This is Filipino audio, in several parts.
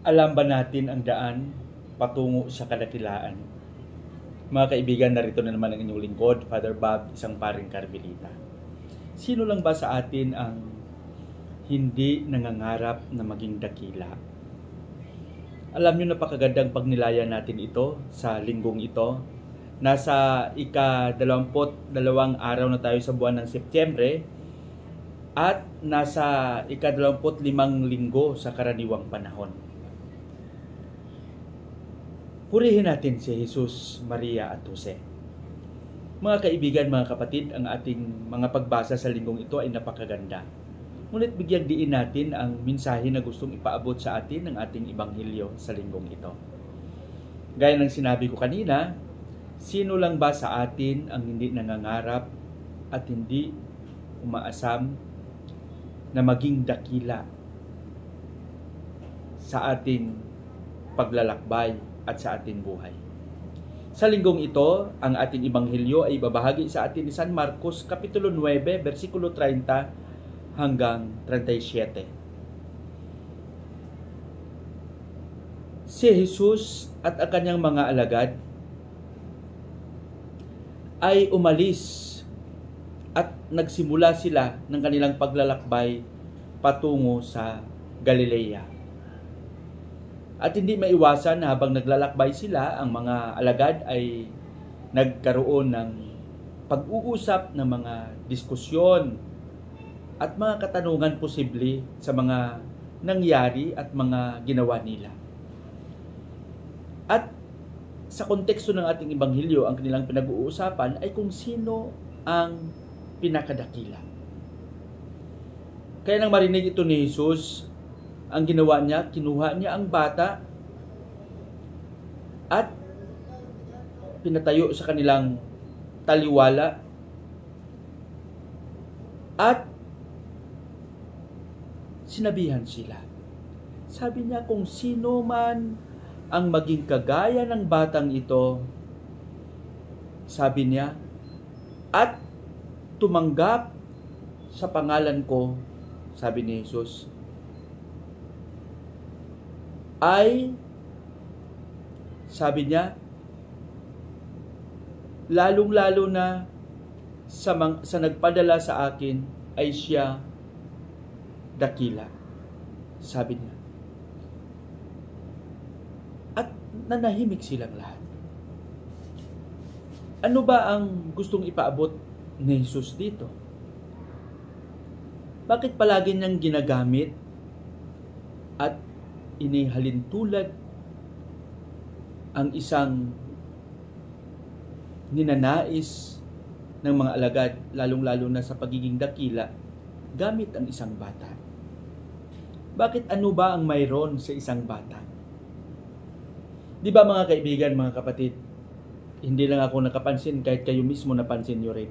Alam ba natin ang daan patungo sa kadakilaan? Mga kaibigan, narito na naman ang inyong lingkod, Father Bob, isang paring Karmelita. Sino lang ba sa atin ang hindi nangangarap na maging dakila? Alam nyo, napakagandang pagnilayan natin ito sa linggong ito. Nasa ika-22 araw na tayo sa buwan ng Setyembre at nasa ika-25 linggo sa karaniwang panahon. Purihin natin si Jesus, Maria at Jose. Mga kaibigan, mga kapatid, ang ating mga pagbasa sa linggong ito ay napakaganda. Ngunit bigyan diin natin ang mensahe na gustong ipaabot sa atin ng ating ebanghelyo sa linggong ito. Gaya ng sinabi ko kanina, sino lang ba sa atin ang hindi nangangarap at hindi umaasam na maging dakila sa ating paglalakbay at sa ating buhay? Sa linggong ito, ang ating ebanghelyo ay babahagi sa atin ni San Marcos Kapitulo 9, versikulo 30 hanggang 37. Si Jesus at ang kanyang mga alagad ay umalis at nagsimula sila ng kanilang paglalakbay patungo sa Galilea. At hindi maiwasan na habang naglalakbay sila, ang mga alagad ay nagkaroon ng pag-uusap ng mga diskusyon at mga katanungan posible sa mga nangyari at mga ginawa nila. At sa konteksto ng ating ebanghelyo, ang kanilang pinag-uusapan ay kung sino ang pinakadakila. Kaya nang marinig ito ni Jesus, ang ginawa niya, kinuha niya ang bata at pinatayo sa kanilang taliwala at sinabihan sila. Sabi niya, kung sino man ang maging kagaya ng batang ito, sabi niya, at tumanggap sa pangalan ko, sabi ni Jesus, ay, sabi niya, lalong-lalo na sa nagpadala sa akin ay siya dakila, sabi niya. At nanahimik silang lahat. Ano ba ang gustong ipaabot ni Jesus dito? Bakit palagi niyang ginagamit at inihalintulad ang isang ninanais ng mga alagad, lalong-lalo na sa pagiging dakila, gamit ang isang bata? Bakit ano ba ang mayroon sa isang bata? Di ba mga kaibigan, mga kapatid, hindi lang ako nakapansin, kahit kayo mismo napansin nyo rin.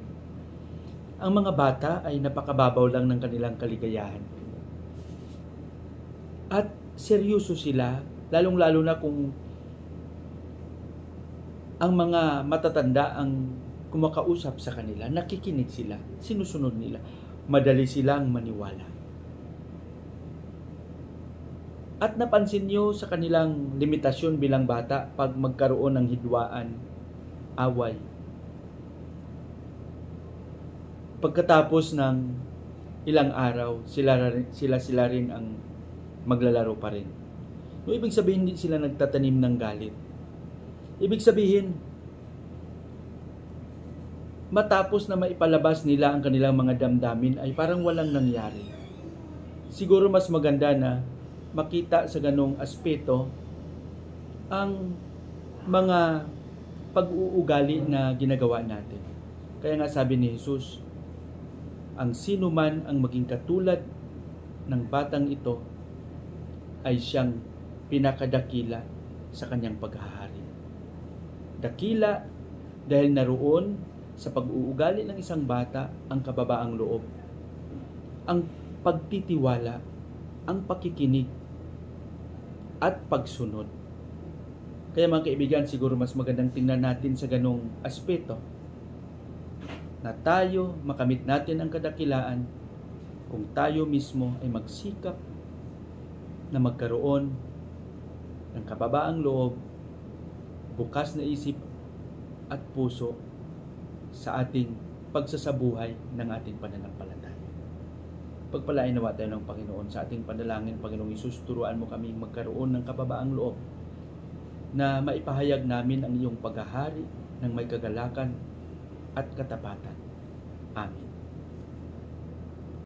Ang mga bata ay napakababaw lang ng kanilang kaligayahan. At seryoso sila, lalong-lalo na kung ang mga matatanda ang kumakausap sa kanila, nakikinig sila, sinusunod nila, madali silang maniwala. At napansin nyo sa kanilang limitasyon bilang bata, pag magkaroon ng hidwaan, away, pagkatapos ng ilang araw, sila rin ang maglalaro pa rin. No, ibig sabihin, hindi sila nagtatanim ng galit. Ibig sabihin, matapos na maipalabas nila ang kanilang mga damdamin ay parang walang nangyari. Siguro mas maganda na makita sa ganong aspeto ang mga pag-uugali na ginagawa natin. Kaya nga sabi ni Jesus, ang sino man ang maging katulad ng batang ito ay siyang pinakadakila sa kanyang paghahari. Dakila dahil naroon sa pag-uugali ng isang bata ang kababaang loob, ang pagtitiwala, ang pakikinig, at pagsunod. Kaya mga kaibigan, siguro mas magandang tingnan natin sa ganong aspeto na tayo makamit natin ang kadakilaan kung tayo mismo ay magsikap na magkaroon ng kababaang loob, bukas na isip at puso sa ating pagsasabuhay ng ating pananampalataya. Pagpalain nawa tayo ng Panginoon sa ating panalangin. Panginoong Hesus, turuan mo kaming magkaroon ng kababaang loob na maipahayag namin ang iyong paghahari ng may kagalakan at katapatan. Amen.